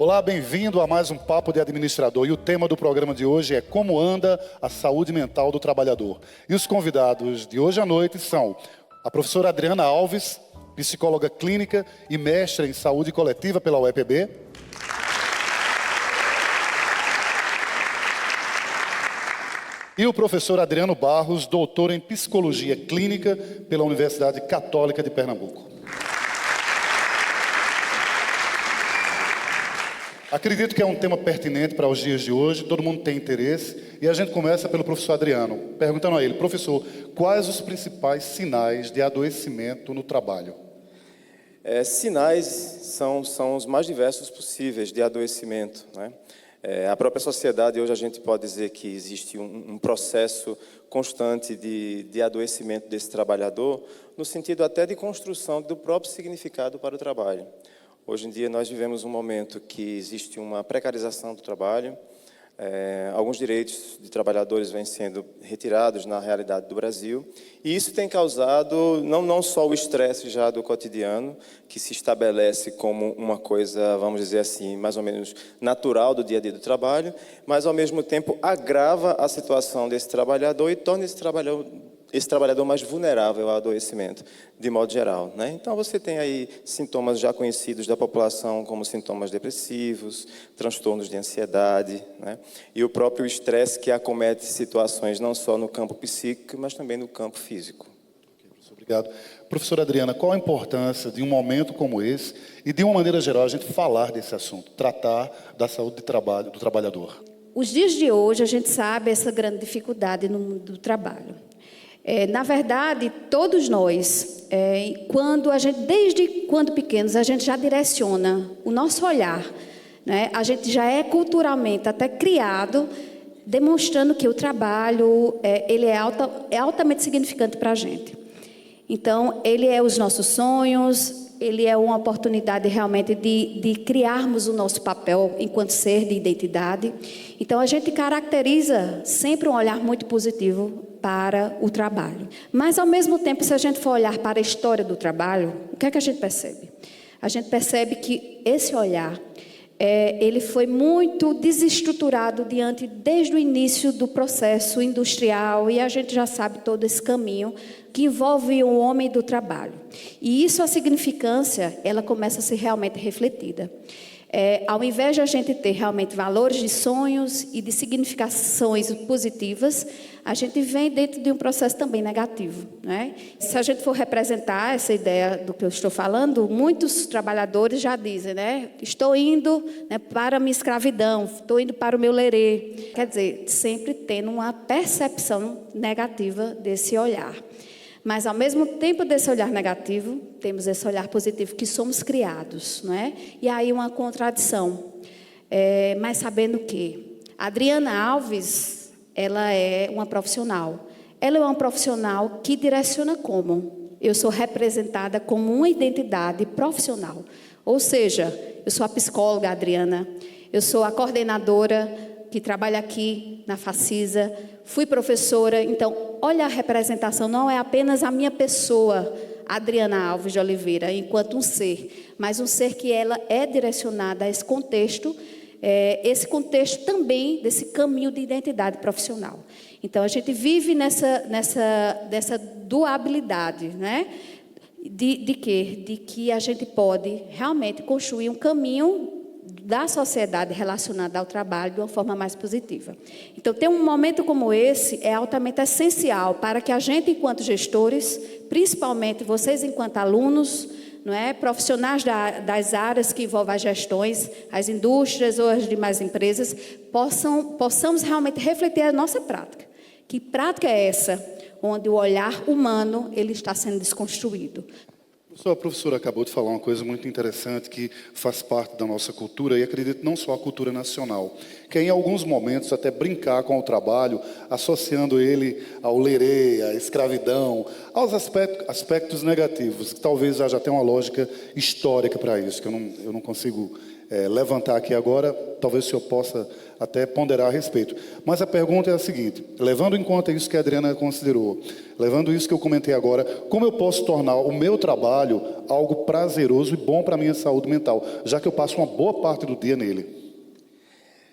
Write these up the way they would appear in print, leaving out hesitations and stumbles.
Olá, bem-vindo a mais um Papo de Administrador. E o tema do programa de hoje é como anda a saúde mental do trabalhador. E os convidados de hoje à noite são a professora Adriana Alves, psicóloga clínica e mestre em saúde coletiva pela UEPB. E o professor Adriano Barros, doutor em psicologia clínica pela Universidade Católica de Pernambuco. Acredito que é um tema pertinente para os dias de hoje, todo mundo tem interesse, e a gente começa pelo professor Adriano, perguntando a ele: professor, quais os principais sinais de adoecimento no trabalho? Sinais são os mais diversos possíveis de adoecimento, né? A própria sociedade, hoje a gente pode dizer que existe um processo constante de adoecimento desse trabalhador, no sentido até de construção do próprio significado para o trabalho. Hoje em dia nós vivemos um momento que existe uma precarização do trabalho, alguns direitos de trabalhadores vêm sendo retirados na realidade do Brasil, e isso tem causado não só o estresse já do cotidiano, que se estabelece como uma coisa, vamos dizer assim, mais ou menos natural do dia a dia do trabalho, mas ao mesmo tempo agrava a situação desse trabalhador e torna esse trabalhador mais vulnerável ao adoecimento, de modo geral, né? Então, você tem aí sintomas já conhecidos da população, como sintomas depressivos, transtornos de ansiedade, né? E o próprio estresse que acomete situações não só no campo psíquico, mas também no campo físico. Ok, professor, obrigado. Professora Adriana, qual a importância de um momento como esse e, de uma maneira geral, a gente falar desse assunto, tratar da saúde do trabalhador? Os dias de hoje, a gente sabe essa grande dificuldade no mundo do trabalho. Na verdade, todos nós, desde quando pequenos, a gente já direciona o nosso olhar, né? A gente já é culturalmente até criado, demonstrando que o trabalho ele é altamente significante para a gente. Então, ele é os nossos sonhos, ele é uma oportunidade realmente de criarmos o nosso papel enquanto ser de identidade. Então, a gente caracteriza sempre um olhar muito positivo para o trabalho. Mas, ao mesmo tempo, se a gente for olhar para a história do trabalho, o que é que a gente percebe? A gente percebe que esse olhar, ele foi muito desestruturado desde o início do processo industrial, e a gente já sabe todo esse caminho que envolve o homem do trabalho. E isso, a significância, ela começa a ser realmente refletida. Ao invés de a gente ter realmente valores de sonhos e de significações positivas, a gente vem dentro de um processo também negativo, né? Se a gente for representar essa ideia do que eu estou falando, muitos trabalhadores já dizem, né? Estou indo, né, para a minha escravidão, estou indo para o meu lerê. Quer dizer, sempre tendo uma percepção negativa desse olhar. Mas, ao mesmo tempo desse olhar negativo, temos esse olhar positivo que somos criados, não é? E aí uma contradição. Mas sabendo que Adriana Alves, ela é uma profissional. Ela é uma profissional que direciona como? Eu sou representada como uma identidade profissional. Ou seja, eu sou a psicóloga Adriana, eu sou a coordenadora que trabalha aqui na Facisa, fui professora. Então, olha, a representação não é apenas a minha pessoa, Adriana Alves de Oliveira, enquanto um ser, mas um ser que ela é direcionada a esse contexto também desse caminho de identidade profissional. Então, a gente vive nessa dualidade, né? De que a gente pode realmente construir um caminho da sociedade relacionada ao trabalho de uma forma mais positiva. Então, ter um momento como esse é altamente essencial para que a gente, enquanto gestores, principalmente vocês enquanto alunos, não é, profissionais das áreas que envolvem as gestões, as indústrias ou as demais empresas, possamos realmente refletir a nossa prática. Que prática é essa, onde o olhar humano ele está sendo desconstruído? A professora acabou de falar uma coisa muito interessante que faz parte da nossa cultura, e acredito não só a cultura nacional, que é, em alguns momentos, até brincar com o trabalho, associando ele ao lerê, à escravidão, aos aspectos negativos, que talvez haja até uma lógica histórica para isso, que eu não consigo levantar aqui agora, talvez o senhor possa até ponderar a respeito. Mas a pergunta é a seguinte: levando em conta isso que a Adriana considerou, levando isso que eu comentei agora, como eu posso tornar o meu trabalho algo prazeroso e bom para a minha saúde mental, já que eu passo uma boa parte do dia nele?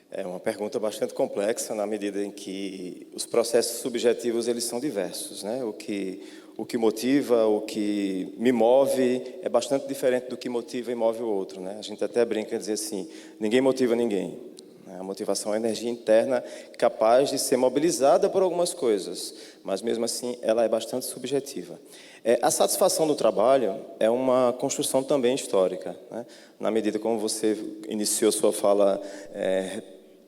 É uma pergunta bastante complexa, na medida em que os processos subjetivos eles são diversos, né? O que motiva, o que me move é bastante diferente do que motiva e move o outro, né? A gente até brinca em dizer assim: ninguém motiva ninguém. A motivação é uma energia interna capaz de ser mobilizada por algumas coisas, mas mesmo assim ela é bastante subjetiva. A satisfação do trabalho é uma construção também histórica, né? Na medida como você iniciou sua fala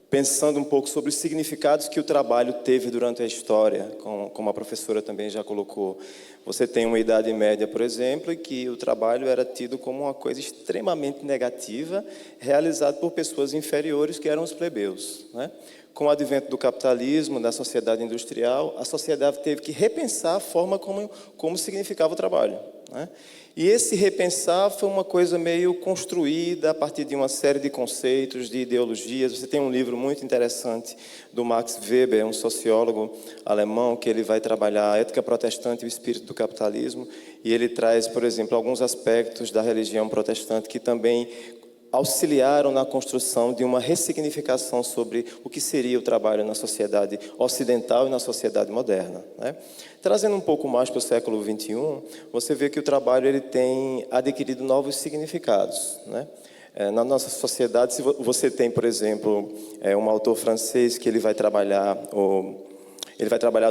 pensando um pouco sobre os significados que o trabalho teve durante a história, como a professora também já colocou. Você tem uma Idade Média, por exemplo, em que o trabalho era tido como uma coisa extremamente negativa, realizado por pessoas inferiores, que eram os plebeus, né? Com o advento do capitalismo, da sociedade industrial, a sociedade teve que repensar a forma como significava o trabalho, né? E esse repensar foi uma coisa meio construída a partir de uma série de conceitos, de ideologias. Você tem um livro muito interessante do Max Weber, um sociólogo alemão, que ele vai trabalhar a ética protestante e o espírito do capitalismo, e ele traz, por exemplo, alguns aspectos da religião protestante que também auxiliaram na construção de uma ressignificação sobre o que seria o trabalho na sociedade ocidental e na sociedade moderna, né? Trazendo um pouco mais para o século XXI, você vê que o trabalho ele tem adquirido novos significados, né? Na nossa sociedade, se você tem, por exemplo, um autor francês que ele vai trabalhar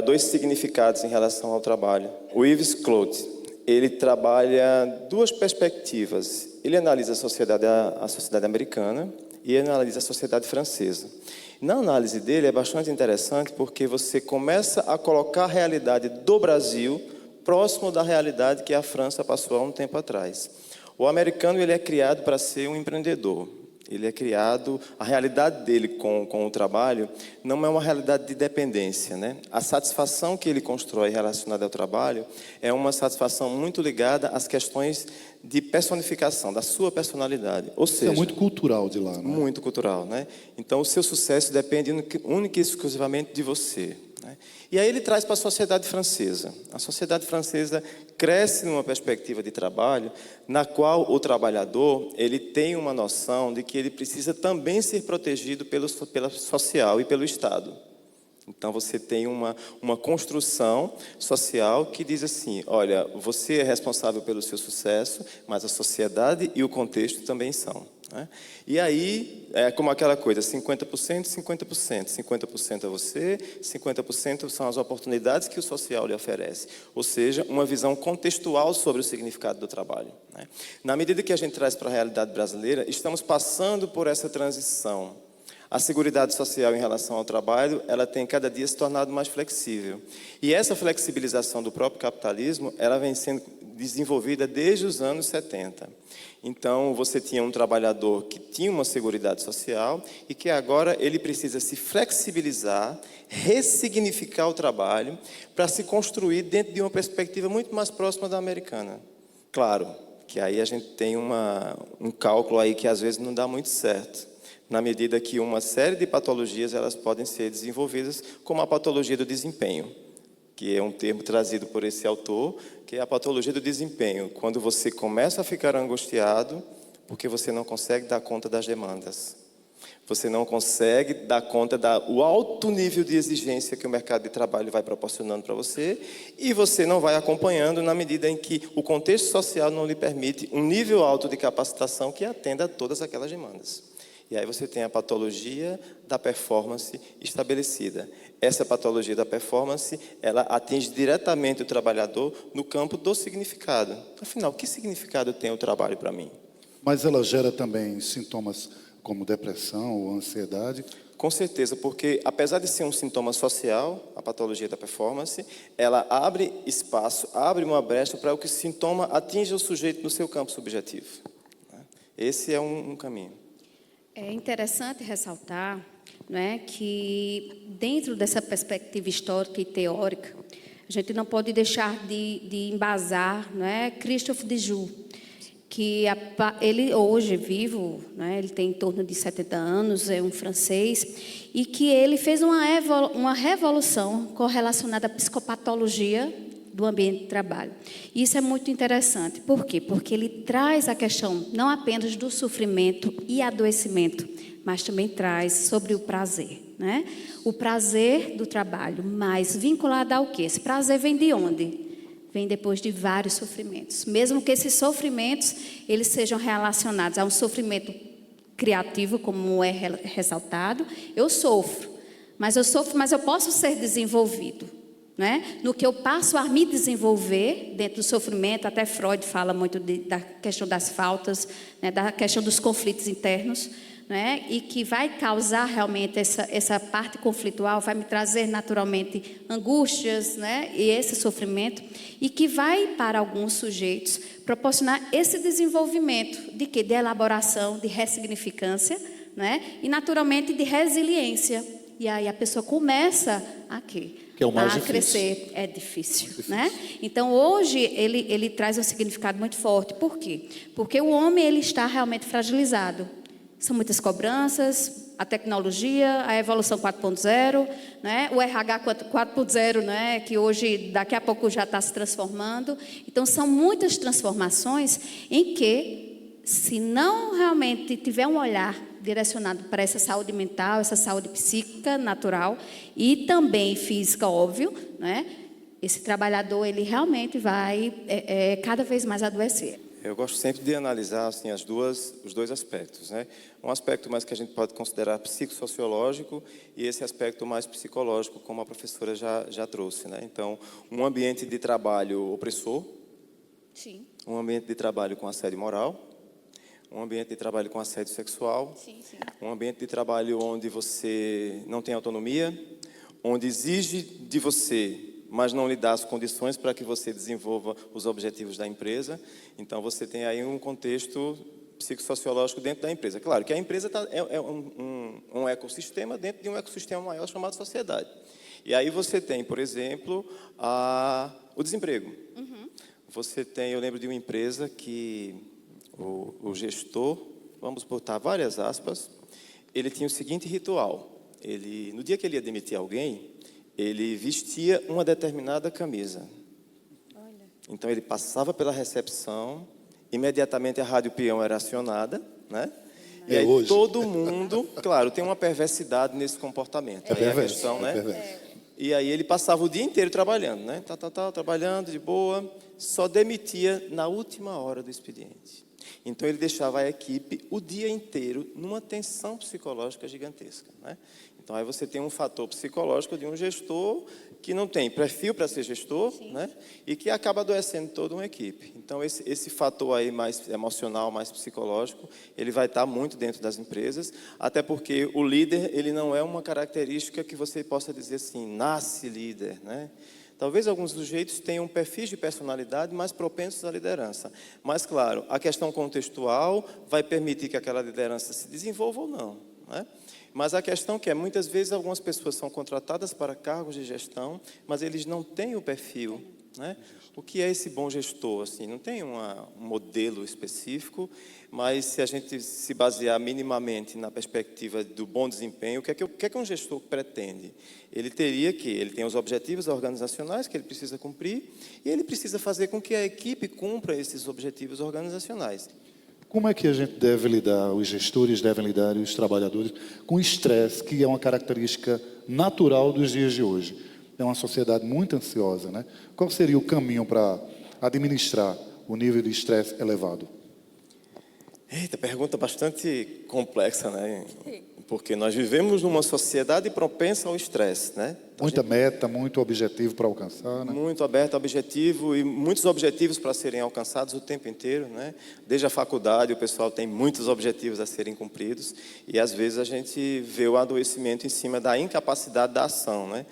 dois significados em relação ao trabalho. O Yves Claude, ele trabalha duas perspectivas. Ele analisa a sociedade americana e analisa a sociedade francesa. Na análise dele é bastante interessante porque você começa a colocar a realidade do Brasil próximo da realidade que a França passou há um tempo atrás. O americano ele é criado para ser um empreendedor. Ele é criado, a realidade dele com o trabalho não é uma realidade de dependência, né? A satisfação que ele constrói relacionada ao trabalho é uma satisfação muito ligada às questões de personificação, da sua personalidade. Ou seja, isso é muito cultural de lá, né? Muito cultural, né? Então, o seu sucesso depende única e exclusivamente de você, né? E aí ele traz para a sociedade francesa. A sociedade francesa cresce numa perspectiva de trabalho na qual o trabalhador ele tem uma noção de que ele precisa também ser protegido pela social e pelo Estado. Então, você tem uma construção social que diz assim: olha, você é responsável pelo seu sucesso, mas a sociedade e o contexto também são, né? E aí, é como aquela coisa, 50%, 50%. 50% é você, 50% são as oportunidades que o social lhe oferece. Ou seja, uma visão contextual sobre o significado do trabalho, né? Na medida que a gente traz para a realidade brasileira, estamos passando por essa transição. A seguridade social em relação ao trabalho, ela tem cada dia se tornado mais flexível. E essa flexibilização do próprio capitalismo, ela vem sendo desenvolvida desde os anos 70. Então, você tinha um trabalhador que tinha uma seguridade social e que agora ele precisa se flexibilizar, ressignificar o trabalho para se construir dentro de uma perspectiva muito mais próxima da americana. Claro, que aí a gente tem um cálculo aí que às vezes não dá muito certo, na medida que uma série de patologias elas podem ser desenvolvidas, como a patologia do desempenho, que é um termo trazido por esse autor, que é a patologia do desempenho, quando você começa a ficar angustiado porque você não consegue dar conta das demandas. Você não consegue dar conta do alto nível de exigência que o mercado de trabalho vai proporcionando para você, e você não vai acompanhando na medida em que o contexto social não lhe permite um nível alto de capacitação que atenda a todas aquelas demandas. E aí você tem a patologia da performance estabelecida. Essa patologia da performance, ela atinge diretamente o trabalhador no campo do significado. Afinal, que significado tem o trabalho para mim? Mas ela gera também sintomas como depressão ou ansiedade? Com certeza, porque apesar de ser um sintoma social, a patologia da performance, ela abre espaço, abre uma brecha para que o sintoma atinja o sujeito no seu campo subjetivo. Esse é um caminho. É interessante ressaltar, não é, que dentro dessa perspectiva histórica e teórica, a gente não pode deixar de embasar, não é, Christophe Dejoux, ele hoje vivo, né, ele tem em torno de 70 anos, é um francês, e que ele fez uma revolução correlacionada à psicopatologia do ambiente de trabalho. E isso é muito interessante. Por quê? Porque ele traz a questão não apenas do sofrimento e adoecimento, mas também traz sobre o prazer, né? O prazer do trabalho, mas vinculado ao quê? Esse prazer vem de onde? Vem depois de vários sofrimentos. Mesmo que esses sofrimentos eles sejam relacionados a um sofrimento criativo, como é ressaltado, eu sofro, mas eu posso ser desenvolvido, né? No que eu passo a me desenvolver dentro do sofrimento, até Freud fala muito da questão das faltas, né? Da questão dos conflitos internos, né? E que vai causar realmente essa parte conflitual, vai me trazer naturalmente angústias, né? E esse sofrimento, e que vai, para alguns sujeitos, proporcionar esse desenvolvimento de quê? De elaboração, de ressignificância, né? E naturalmente de resiliência. E aí a pessoa começa a quê? Que é o mais a difícil. crescer. É difícil, né? Então hoje ele traz um significado muito forte. Por quê? Porque o homem ele está realmente fragilizado. São muitas cobranças, a tecnologia, a evolução 4.0, né? O RH 4.0, né? Que hoje, daqui a pouco, já está se transformando. Então, são muitas transformações em que, se não realmente tiver um olhar direcionado para essa saúde mental, essa saúde psíquica, natural, e também física, óbvio, né? Esse trabalhador, ele realmente vai cada vez mais adoecer. Eu gosto sempre de analisar assim, os dois aspectos, né? Um aspecto mais que a gente pode considerar psicossociológico e esse aspecto mais psicológico, como a professora já trouxe, né? Então, um ambiente de trabalho opressor, Sim. Um ambiente de trabalho com assédio moral, um ambiente de trabalho com assédio sexual, Sim. um ambiente de trabalho onde você não tem autonomia, onde exige de você, mas não lhe dá as condições para que você desenvolva os objetivos da empresa. Então, você tem aí um contexto psicossociológico dentro da empresa. Claro que a empresa é um ecossistema dentro de um ecossistema maior chamado sociedade. E aí você tem, por exemplo, o desemprego. Uhum. Eu lembro de uma empresa que o gestor, vamos botar várias aspas, ele tinha o seguinte ritual. No dia que ele ia demitir alguém, ele vestia uma determinada camisa. Olha. Então, ele passava pela recepção, imediatamente a rádio peão era acionada, né? E aí hoje. Todo mundo, claro, tem uma perversidade nesse comportamento. É perverso, E aí ele passava o dia inteiro trabalhando, né? Trabalhando de boa, só demitia na última hora do expediente. Então, ele deixava a equipe o dia inteiro numa tensão psicológica gigantesca, né? Então, aí você tem um fator psicológico de um gestor que não tem perfil para ser gestor, né? E que acaba adoecendo toda uma equipe. Então, esse fator aí mais emocional, mais psicológico, ele vai estar muito dentro das empresas, até porque o líder, ele não é uma característica que você possa dizer assim, nasce líder, né? Talvez alguns sujeitos tenham perfis de personalidade mais propensos à liderança. Mas, claro, a questão contextual vai permitir que aquela liderança se desenvolva ou não, né? Mas a questão que muitas vezes algumas pessoas são contratadas para cargos de gestão, mas eles não têm o perfil, né? O que é esse bom gestor? Assim, não tem um modelo específico, mas se a gente se basear minimamente na perspectiva do bom desempenho, o que é que um gestor pretende? Ele tem os objetivos organizacionais que ele precisa cumprir e ele precisa fazer com que a equipe cumpra esses objetivos organizacionais. Como é que a gente deve lidar, os gestores devem lidar, e os trabalhadores, com o estresse, que é uma característica natural dos dias de hoje? É uma sociedade muito ansiosa, né? Qual seria o caminho para administrar o nível de estresse elevado? Eita, pergunta bastante complexa, né? Porque nós vivemos numa sociedade propensa ao estresse, né? Então, muita meta, muito objetivo para alcançar, né? Muito aberto, objetivo, e muitos objetivos para serem alcançados o tempo inteiro, né? Desde a faculdade, o pessoal tem muitos objetivos a serem cumpridos, e às vezes a gente vê o adoecimento em cima da incapacidade da ação, né?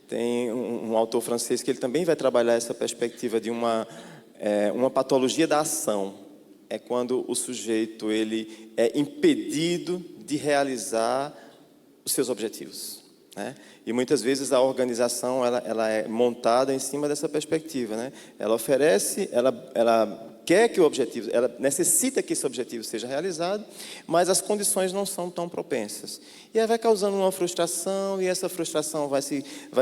Tem um autor francês que ele também vai trabalhar essa perspectiva de uma patologia da ação. É quando o sujeito ele é impedido de realizar os seus objetivos, né? E muitas vezes a organização ela é montada em cima dessa perspectiva, né? Ela oferece, ela quer que o objetivo, ela necessita que esse objetivo seja realizado, mas as condições não são tão propensas. E aí vai causando uma frustração, e essa frustração vai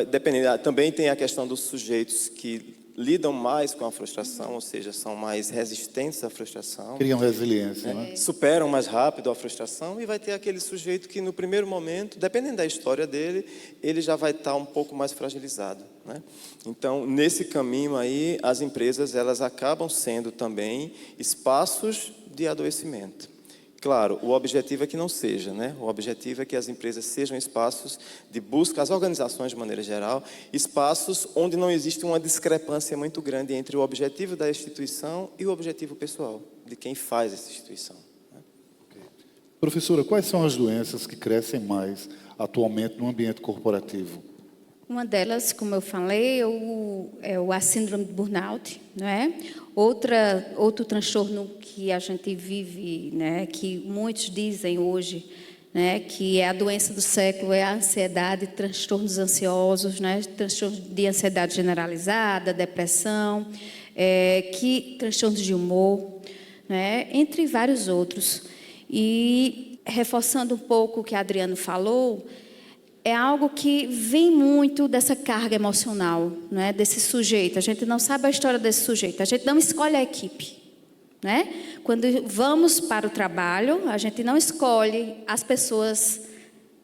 depender. Também tem a questão dos sujeitos que lidam mais com a frustração, ou seja, são mais resistentes à frustração. Criam resiliência, né? Superam mais rápido a frustração, e vai ter aquele sujeito que no primeiro momento, dependendo da história dele, ele já vai estar um pouco mais fragilizado, né? Então, nesse caminho aí, as empresas elas acabam sendo também espaços de adoecimento. Claro, o objetivo é que não seja, né? O objetivo é que as empresas sejam espaços de busca, as organizações de maneira geral, espaços onde não existe uma discrepância muito grande entre o objetivo da instituição e o objetivo pessoal, de quem faz essa instituição. Professora, quais são as doenças que crescem mais atualmente no ambiente corporativo? Uma delas, como eu falei, é a síndrome de burnout, não é? Outro transtorno que a gente vive, né, que muitos dizem hoje, né, que é a doença do século, é a ansiedade, transtornos ansiosos, né, transtornos de ansiedade generalizada, depressão, transtornos de humor, né, entre vários outros. E reforçando um pouco o que a Adriana falou, é algo que vem muito dessa carga emocional, né, desse sujeito. A gente não sabe a história desse sujeito, a gente não escolhe a equipe, né? Quando vamos para o trabalho, a gente não escolhe as pessoas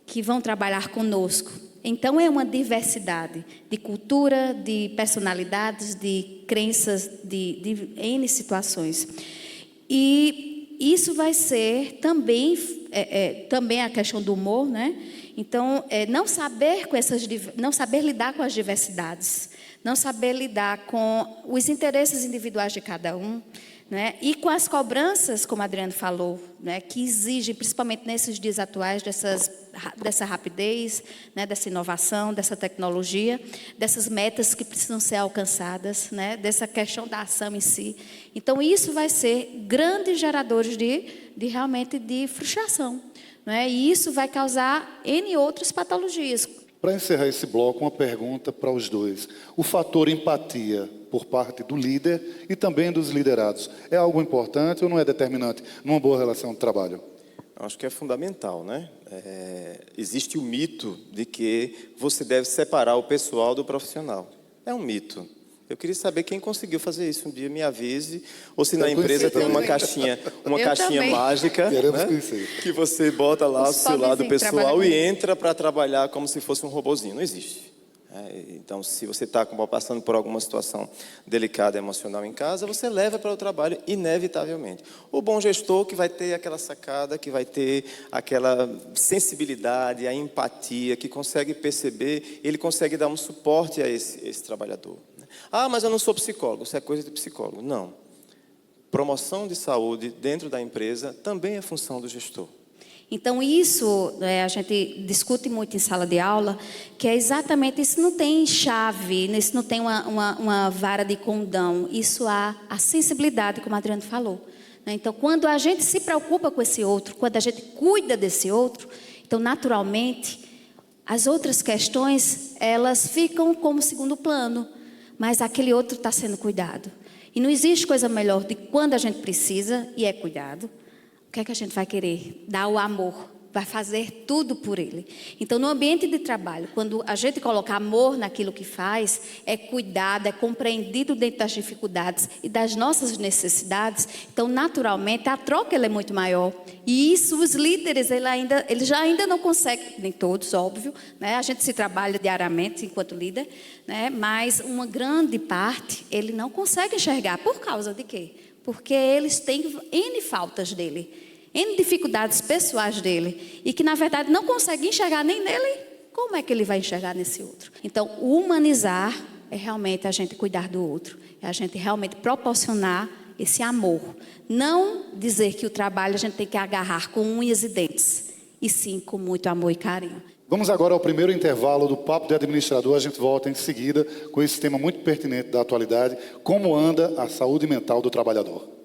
que vão trabalhar conosco. Então, é uma diversidade de cultura, de personalidades, de crenças, de N situações. E isso vai ser também, também a questão do humor, né? Então, não saber lidar com as diversidades, não saber lidar com os interesses individuais de cada um, né? E com as cobranças, como a Adriana falou, né? Que exigem, principalmente nesses dias atuais, dessa rapidez, né? Dessa inovação, dessa tecnologia, dessas metas que precisam ser alcançadas, né? Dessa questão da ação em si. Então, isso vai ser grandes geradores realmente de frustração. E isso vai causar N outras patologias. Para encerrar esse bloco, uma pergunta para os dois. O fator empatia por parte do líder e também dos liderados é algo importante ou não é determinante numa boa relação de trabalho? Acho que é fundamental, né? Existe o mito de que você deve separar o pessoal do profissional. É um mito. Eu queria saber quem conseguiu fazer isso. Um dia me avise, ou se na empresa tem uma caixinha mágica, né, que você bota lá o celular do pessoal e entra para trabalhar como se fosse um robozinho. Não existe. Então, se você está passando por alguma situação delicada emocional em casa, você leva para o trabalho inevitavelmente. O bom gestor que vai ter aquela sacada, que vai ter aquela sensibilidade, a empatia, que consegue perceber, ele consegue dar um suporte a esse trabalhador. Ah, mas eu não sou psicólogo, isso é coisa de psicólogo. Não. Promoção de saúde dentro da empresa também é função do gestor. Então, isso a gente discute muito em sala de aula, que é exatamente isso. Não tem chave, isso não tem uma vara de condão. Isso há a sensibilidade, como a Adriana falou. Então, quando a gente se preocupa com esse outro, quando a gente cuida desse outro, então, naturalmente, as outras questões, elas ficam como segundo plano. Mas aquele outro está sendo cuidado. E não existe coisa melhor de quando a gente precisa e é cuidado. O que é que a gente vai querer? Dar o amor. Vai fazer tudo por ele. Então, no ambiente de trabalho, quando a gente coloca amor naquilo que faz, é cuidado, é compreendido dentro das dificuldades e das nossas necessidades. Então, naturalmente, a troca ela é muito maior. E isso, os líderes, eles já ainda não conseguem, nem todos, óbvio, né? A gente se trabalha diariamente enquanto líder, né? Mas uma grande parte, ele não consegue enxergar. Por causa de quê? Porque eles têm N faltas dele. N dificuldades pessoais dele, e que na verdade não consegue enxergar nem nele, como é que ele vai enxergar nesse outro? Então, humanizar é realmente a gente cuidar do outro, é a gente realmente proporcionar esse amor. Não dizer que o trabalho a gente tem que agarrar com unhas e dentes, e sim com muito amor e carinho. Vamos agora ao primeiro intervalo do Papo de Administrador. A gente volta em seguida com esse tema muito pertinente da atualidade: como anda a saúde mental do trabalhador.